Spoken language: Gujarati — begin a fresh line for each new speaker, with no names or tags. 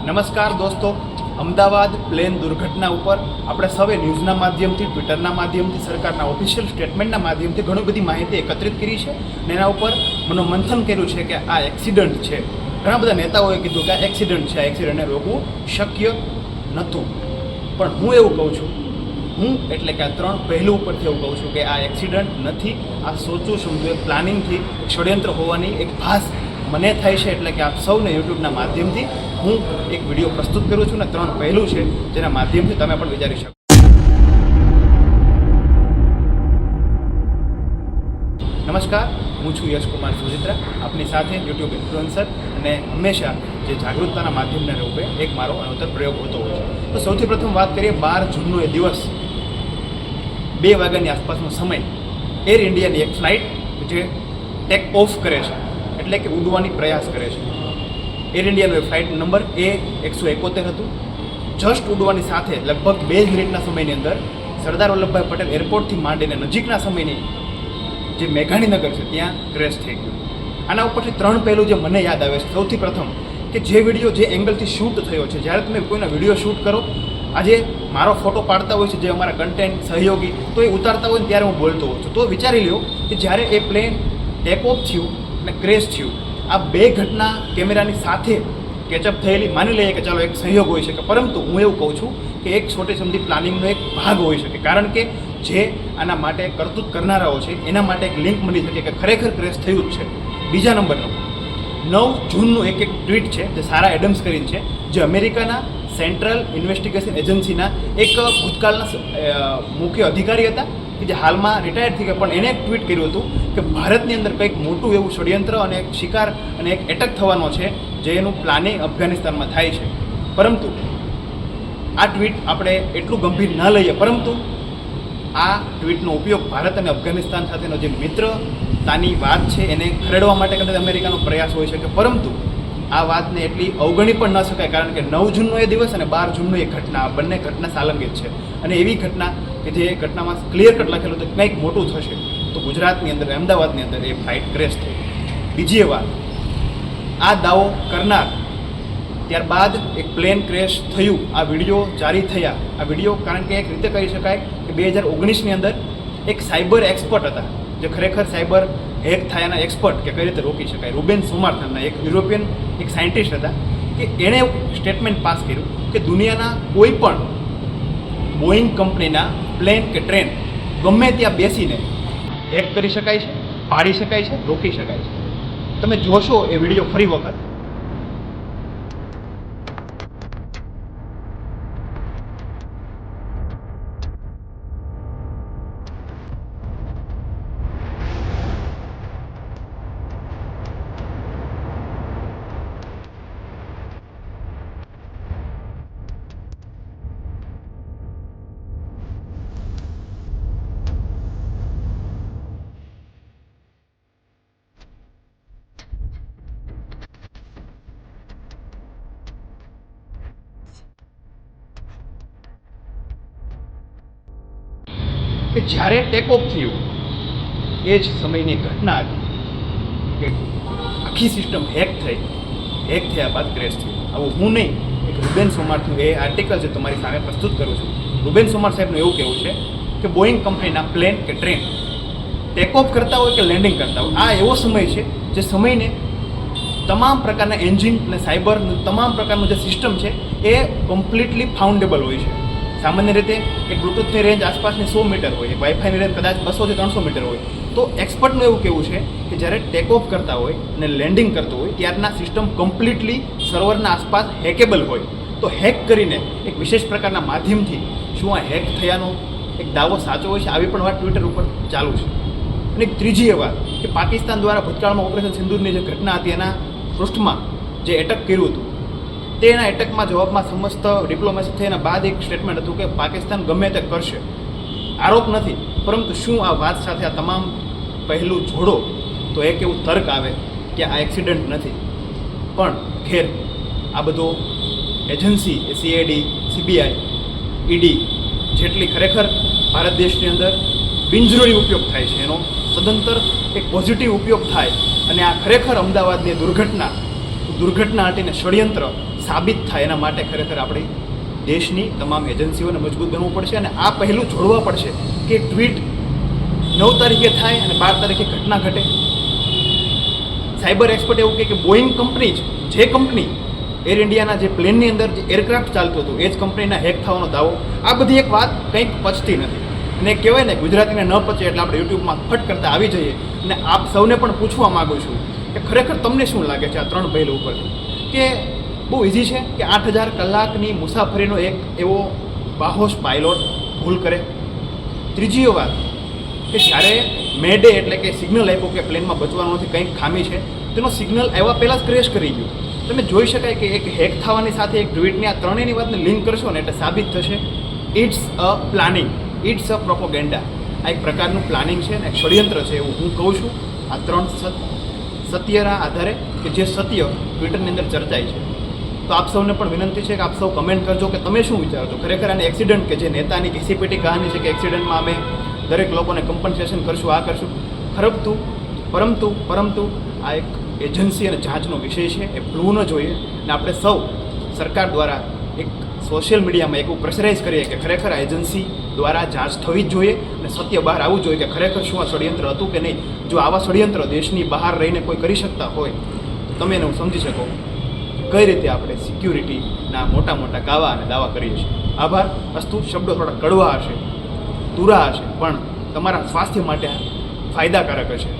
નમસ્કાર દોસ્તો, અમદાવાદ પ્લેન દુર્ઘટના ઉપર આપણે સૌએ ન્યૂઝના માધ્યમથી, ટ્વિટરના માધ્યમથી, સરકારના ઓફિશિયલ સ્ટેટમેન્ટના માધ્યમથી ઘણી બધી માહિતી એકત્રિત કરી છે અને એના ઉપર મનોમંથન કર્યું છે કે આ એક્સિડન્ટ છે. ઘણા બધા નેતાઓએ કીધું કે આ એક્સિડન્ટ છે, આ એક્સિડન્ટને રોકવું શક્ય નહોતું. પણ હું એવું કહું છું, હું એટલે કે આ ત્રણ પહેલું ઉપરથી એવું કહું છું કે આ એક્સિડન્ટ નથી, આ સોચું સમજું એક પ્લાનિંગથી ષડયંત્ર હોવાની એક ભાસ મને થાય છે. એટલે કે આપ સૌને યુટ્યુબના માધ્યમથી હું એક વિડીયો પ્રસ્તુત કરું છું ને ત્રણ પહેલું છે જેના માધ્યમથી તમે પણ વિચારી શકો. નમસ્કાર, હું છું યશકુમાર સુજિત્રા, આપની સાથે યુટ્યુબ ઇન્ફ્લુએન્સર અને હંમેશા જે જાગૃતતાના માધ્યમને રૂપે એક મારો અનોતર પ્રયોગ હોતો હોય છે. તો સૌથી પ્રથમ વાત કરીએ 12 જૂનનો એ દિવસ 2 વાગ્યાની આસપાસનો સમય. એર ઇન્ડિયાની એક ફ્લાઇટ જે ટેક ઓફ કરે છે એટલે કે ઉડવાની પ્રયાસ કરે છે. એર ઇન્ડિયાનો ફ્લાઇટ નંબર A171 હતું. જસ્ટ ઉડવાની સાથે લગભગ 2 મિનિટના સમયની અંદર સરદાર વલ્લભભાઈ પટેલ એરપોર્ટથી માંડીને નજીકના સમયની જે મેઘાણીનગર છે ત્યાં ક્રેશ થઈ ગયું. આના ઉપરથી ત્રણ પહેલું જે મને યાદ આવે છે. સૌથી પ્રથમ કે જે વિડીયો જે એંગલથી શૂટ થયો છે, જ્યારે તમે કોઈના વિડીયો શૂટ કરો, આજે મારો ફોટો પાડતા હોય છે જે અમારા કન્ટેન્ટ સહયોગી, તો એ ઉતારતા હોય ને ત્યારે હું બોલતો હોઉં છું. તો વિચારી લ્યો કે જ્યારે એ પ્લેન ટેક ઓફ થયું અને ક્રેશ થયું, આ બે ઘટના કેમેરાની સાથે કેચઅપ થયેલી માની લઈએ કે ચાલો એક સહયોગ હોઈ શકે, પરંતુ હું એવું કહું છું કે એક છોટી સમજી પ્લાનિંગનો એક ભાગ હોઈ શકે. કારણ કે જે આના માટે કરતૂત કરનારાઓ છે એના માટે એક લિંક મળી શકે કે ખરેખર ક્રેશ થયું જ છે. બીજા નંબરનું 9 જૂનનું એક ટ્વીટ છે જે સારા એડમ્સ કરીને છે, જે અમેરિકાના સેન્ટ્રલ ઇન્વેસ્ટિગેશન એજન્સીના એક ભૂતકાળના મુખ્ય અધિકારી હતા કે જે હાલમાં રિટાયર થઈ ગયા, પણ એણે એક ટ્વીટ કર્યું હતું કે ભારતની અંદર કંઈક મોટું એવું ષડયંત્ર અને એક શિકાર અને એક એટેક થવાનો છે જે એનું પ્લાનિંગ અફઘાનિસ્તાનમાં થાય છે. પરંતુ આ ટ્વીટ આપણે એટલું ગંભીર ન લઈએ, પરંતુ આ ટ્વીટનો ઉપયોગ ભારત અને અફઘાનિસ્તાન સાથેનો જે મિત્રતાની વાત છે એને ખરેડવા માટે કદાચ અમેરિકાનો પ્રયાસ હોઈ શકે, પરંતુ આ વાતને એટલી અવગણી પણ ન શકાય. કારણ કે 9 જૂનનો એ દિવસ અને 12 જૂનનો એ ઘટના, આ બંને ઘટના સાલંગિત છે. અને એવી ઘટના કે જે ઘટનામાં ક્લિયર કટ લખેલું તો કંઈક મોટું થશે, તો ગુજરાતની અંદર, અમદાવાદની અંદર એ ફ્લાઇટ ક્રેશ થઈ. બીજી વાત, આ દાવો કરનાર ત્યારબાદ એક પ્લેન ક્રેશ થયું, આ વિડીયો જારી થયા. આ વિડીયો કારણ કે એક રીતે કહી શકાય કે 2019ની અંદર એક સાયબર એક્સપર્ટ હતા જે ખરેખર સાયબર હેક થયાના એક્સપર્ટ કે કઈ રીતે રોકી શકાય, રૂબેન સોમારથનના એક યુરોપિયન એક સાયન્ટિસ્ટ હતા કે એણે સ્ટેટમેન્ટ પાસ કર્યું કે દુનિયાના કોઈ પણ બોઈંગ કંપનીના પ્લેન કે ટ્રેન ગમે ત્યાં બેસીને હેક કરી શકાય છે, પાડી શકાય છે, રોકી શકાય છે. તમે જોશો એ વિડીયો ફરી વખત. કે જ્યારે ટેક ઓફ થયું એ જ સમયની ઘટના હતી કે આખી સિસ્ટમ હેક થયા બાદ ક્રેશ થયું. આવું હું નહીં, એક રૂબેન સોમારનું એ આર્ટિકલ છે તમારી સામે પ્રસ્તુત કરું છું. રૂબેન સોમાર સાહેબનું એવું કહેવું છે કે બોઈંગ કંપનીના પ્લેન કે ટ્રેન ટેક ઓફ કરતા હોય કે લેન્ડિંગ કરતા હોય, આ એવો સમય છે જે સમયને તમામ પ્રકારના એન્જિન અને સાયબર તમામ પ્રકારનું જે સિસ્ટમ છે એ કમ્પ્લીટલી ફાઉન્ડેબલ હોય છે. સામાન્ય રીતે એક બ્લૂટૂથની રેન્જ આસપાસની 100 મીટર હોય, એક વાઈફાઈની રેન્જ કદાચ 200 થી 300 મીટર હોય. તો એક્સપર્ટનું એવું કહેવું છે કે જ્યારે ટેક ઓફ કરતા હોય અને લેન્ડિંગ કરતો હોય ત્યારના સિસ્ટમ કમ્પ્લીટલી સર્વરના આસપાસ હેકેબલ હોય. તો હેક કરીને એક વિશેષ પ્રકારના માધ્યમથી શું આ હેક થયાનો એક દાવો સાચો હોય છે, આવી પણ વાત ટ્વિટર ઉપર ચાલુ છે. અને એક ત્રીજી એ વાત કે પાકિસ્તાન દ્વારા ભૂતકાળમાં ઓપરેશન સિંદૂરની જે ઘટના હતી એના પૃષ્ઠમાં જે એટેક કર્યું હતું, તેના એટેકમાં જવાબમાં સમસ્ત ડિપ્લોમેસી થયાના બાદ એક સ્ટેટમેન્ટ હતું કે પાકિસ્તાન ગમે તે કરશે. આરોપ નથી, પરંતુ શું આ વાત સાથે આ તમામ પહેલું જોડો તો એક એવું તર્ક આવે કે આ એક્સિડન્ટ નથી. પણ ખેર, આ બધો એજન્સી CID, CBI, ED જેટલી ખરેખર ભારત દેશની અંદર બિનજરૂરી ઉપયોગ થાય છે એનો સદંતર એક પોઝિટિવ ઉપયોગ થાય અને આ ખરેખર અમદાવાદની દુર્ઘટના હટીને ષડયંત્ર સાબિત થાય એના માટે ખરેખર આપણી દેશની તમામ એજન્સીઓને મજબૂત બનવું પડશે અને આ પહેલું જોડવા પડશે કે ટ્વીટ 9 તારીખે થાય અને 12 તારીખે ઘટના ઘટે. સાયબર એક્સપર્ટ એવું કહે કે બોઈંગ કંપની જે કંપની એર ઇન્ડિયાના જે પ્લેનની અંદર જે એરક્રાફ્ટ ચાલતું હતું એ જ કંપનીના હેક થવાનો દાવો, આ બધી એક વાત કંઈક પચતી નથી. અને કહેવાય ને ગુજરાતીને ન પચે એટલે આપણે યુટ્યુબમાં ફટ કરતા આવી જઈએ. અને આપ સૌને પણ પૂછવા માગું છું કે ખરેખર તમને શું લાગે છે આ 3 પહેલ ઉપરથી કે બહુ ઇઝી છે કે 8000 કલાકની મુસાફરીનો એક એવો બાહોશ પાયલોટ ભૂલ કરે? ત્રીજી વાત કે જ્યારે મેડે એટલે કે સિગ્નલ આપ્યું કે પ્લેનમાં બચવાનું નથી, કંઈક ખામી છે, તેનો સિગ્નલ આવ્યા પહેલાં જ ક્રેશ કરી ગયું. તમે જોઈ શકાય કે એક હેક થવાની સાથે એક ટ્વીટની આ ત્રણેયની વાતને લિંક કરશો ને એટલે સાબિત થશે it's a planning, it's a propaganda. આ એક પ્રકારનું પ્લાનિંગ છે ને એક ષડયંત્ર છે એવું હું કહું છું. આ 3 સત્યના આધારે કે જે સત્ય ટ્વિટરની અંદર ચર્ચાય છે. તો આપ સૌને પણ વિનંતી છે કે આપ સૌ કમેન્ટ કરજો કે તમે શું વિચારો છો. ખરેખર આને એક્સિડન્ટ કે જે નેતાની ઘીસીપીટી કહાની છે કે એક્સિડન્ટમાં અમે દરેક લોકોને કમ્પન્સેશન કરશું, આ કરશું, પરંતુ આ એક એજન્સી અને જાંચનો વિષય છે, એ ભૂલવું ન જોઈએ. અને આપણે સૌ સરકાર દ્વારા એક સોશિયલ મીડિયામાં એવું પ્રેશરાઇઝ કરીએ કે ખરેખર આ એજન્સી દ્વારા જાંચ થવી જ જોઈએ અને સત્ય બહાર આવવું જોઈએ કે ખરેખર શું આ ષડયંત્ર હતું કે નહીં. જો આવા ષડયંત્ર દેશની બહાર રહીને કોઈ કરી શકતા હોય તો તમે એને હું સમજી શકો કઈ રીતે આપણે સિક્યુરિટીના મોટા કાવા અને દાવા કરીએ છીએ. આભાર. અસ્તુ. શબ્દો થોડા કડવા હશે, તુરા હશે, પણ તમારા સ્વાસ્થ્ય માટે ફાયદાકારક હશે.